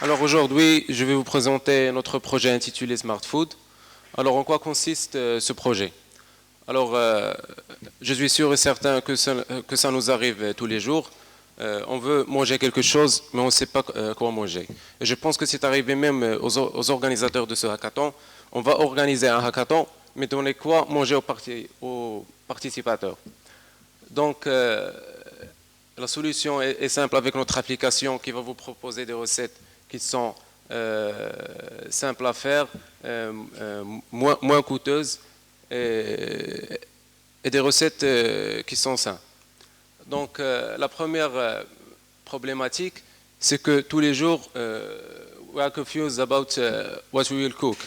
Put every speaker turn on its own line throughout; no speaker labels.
Alors aujourd'hui, je vais vous présenter notre projet intitulé Smart Food. Alors en quoi consiste ce projet? Alors je suis sûr et certain que ça nous arrive tous les jours. On veut manger quelque chose, mais on ne sait pas quoi manger. Et je pense que c'est arrivé même aux organisateurs de ce hackathon. On va organiser un hackathon, mais donner quoi manger aux participateurs. Donc la solution est simple avec notre application qui va vous proposer des recettes qui sont simples à faire, moins coûteuses et des recettes qui sont saines. Donc la première problématique, c'est que tous les jours, we are confused about what we will cook.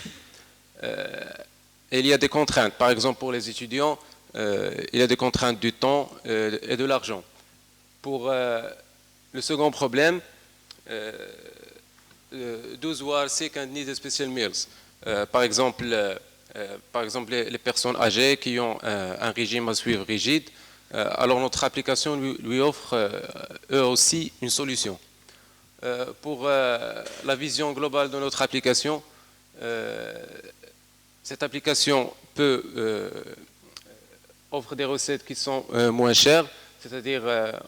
Et il y a des contraintes. Par exemple, pour les étudiants, il y a des contraintes du temps et de l'argent. Pour le second problème, those who are sick and need special meals. Par exemple, les personnes âgées qui ont un régime à suivre rigide, alors notre application lui offre eux aussi une solution. Pour la vision globale de notre application, cette application offre des recettes qui sont moins chères, c'est-à-dire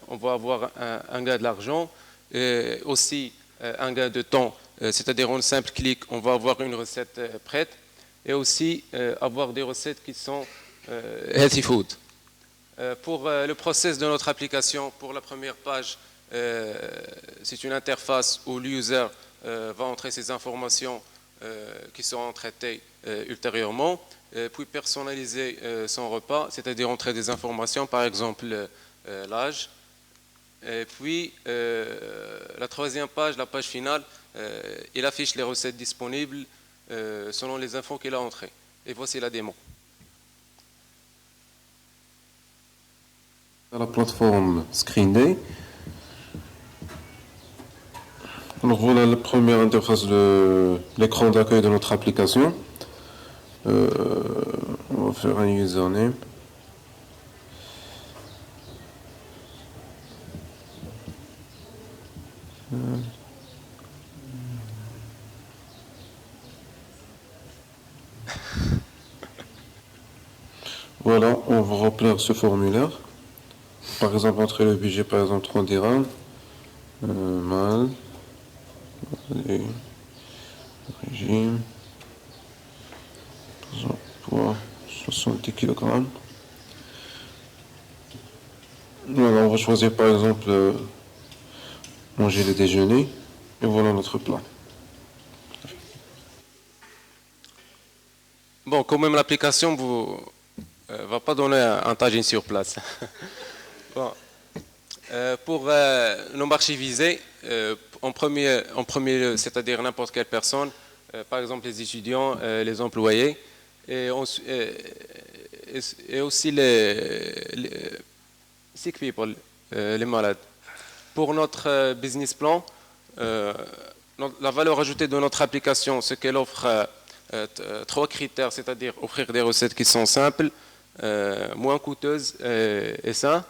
on va avoir un gain de l'argent et aussi un gain de temps, c'est-à-dire en simple clic, on va avoir une recette prête et aussi avoir des recettes qui sont healthy food. Pour le process de notre application, pour la première page, c'est une interface où l'user va entrer ses informations qui seront traitées ultérieurement, puis personnaliser son repas, c'est-à-dire entrer des informations, par exemple l'âge. Et puis la troisième page, la page finale, il affiche les recettes disponibles selon les infos qu'il a entrées. Et voici la démo.
La plateforme Screen Day. Alors voilà la première interface de l'écran d'accueil de notre application. On va faire un username. Voilà, on va remplir ce formulaire. Par exemple, entrer le budget, par exemple 30 dirhams. Mal. Allez. Régime. Poids 70 kg. Voilà, on va choisir par exemple manger le déjeuner. Et voilà notre plat.
Bon, quand même l'application ne va pas donner un tagine sur place. Bon. Pour nos marchés visés, en premier lieu, c'est-à-dire n'importe quelle personne, par exemple les étudiants, les employés, et aussi les sick people, les malades. Pour notre business plan, la valeur ajoutée de notre application, c'est qu'elle offre trois critères, c'est-à-dire offrir des recettes qui sont simples, moins coûteuses et saines.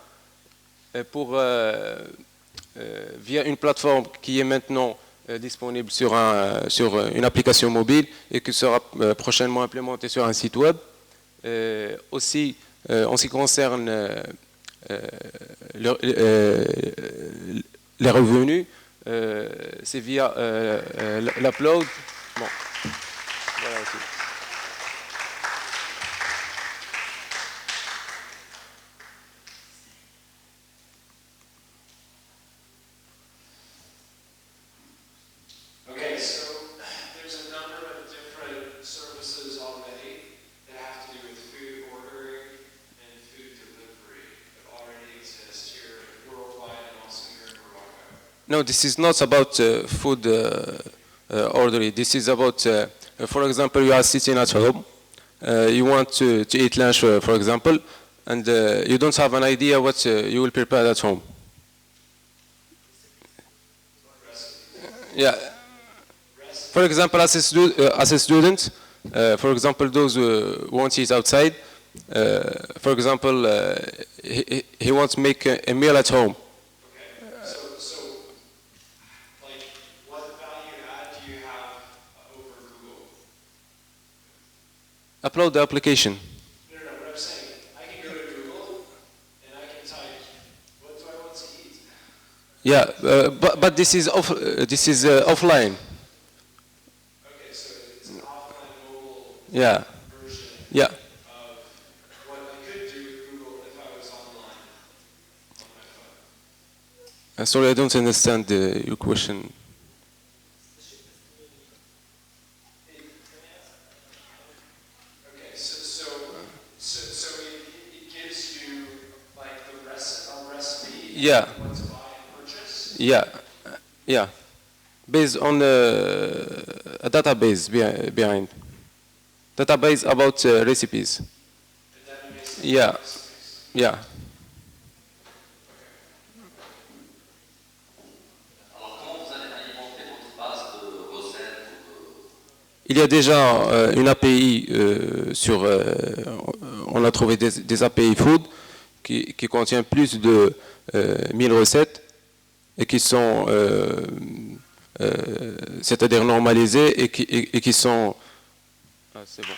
Via une plateforme qui est maintenant disponible sur une application mobile et qui sera prochainement implémentée sur un site web. Aussi, en ce qui concerne les revenus, c'est via l'upload. Bon, voilà aussi. No, this is not about food ordering. This is about, for example, you are sitting at home, you want to eat lunch, for example, and you don't have an idea what you will prepare at home. Yeah. For example, as a student, for example, those who want to eat outside, for example, he wants to make a meal at home. Upload the application.
No, what I'm saying, I can go to Google and I can type, what do I want to eat?
Yeah, but this is offline.
Okay, so it's an offline mobile
Yeah,
version
yeah.
of what I could do with Google if I was online on my phone.
Sorry, I don't understand your question.
Okay, so it gives you like a recipe
Yeah,
of what to buy and purchase?
yeah, yeah. Based on a database behind. Database about recipes.
The database of
Yeah,
recipes.
yeah.
Alors, comment vous allez alimenter votre base de recettes
Il y a déjà une API on a trouvé des API food qui contient plus de 1000 recettes et qui sont c'est-à-dire normalisées et qui sont... Ah, c'est bon.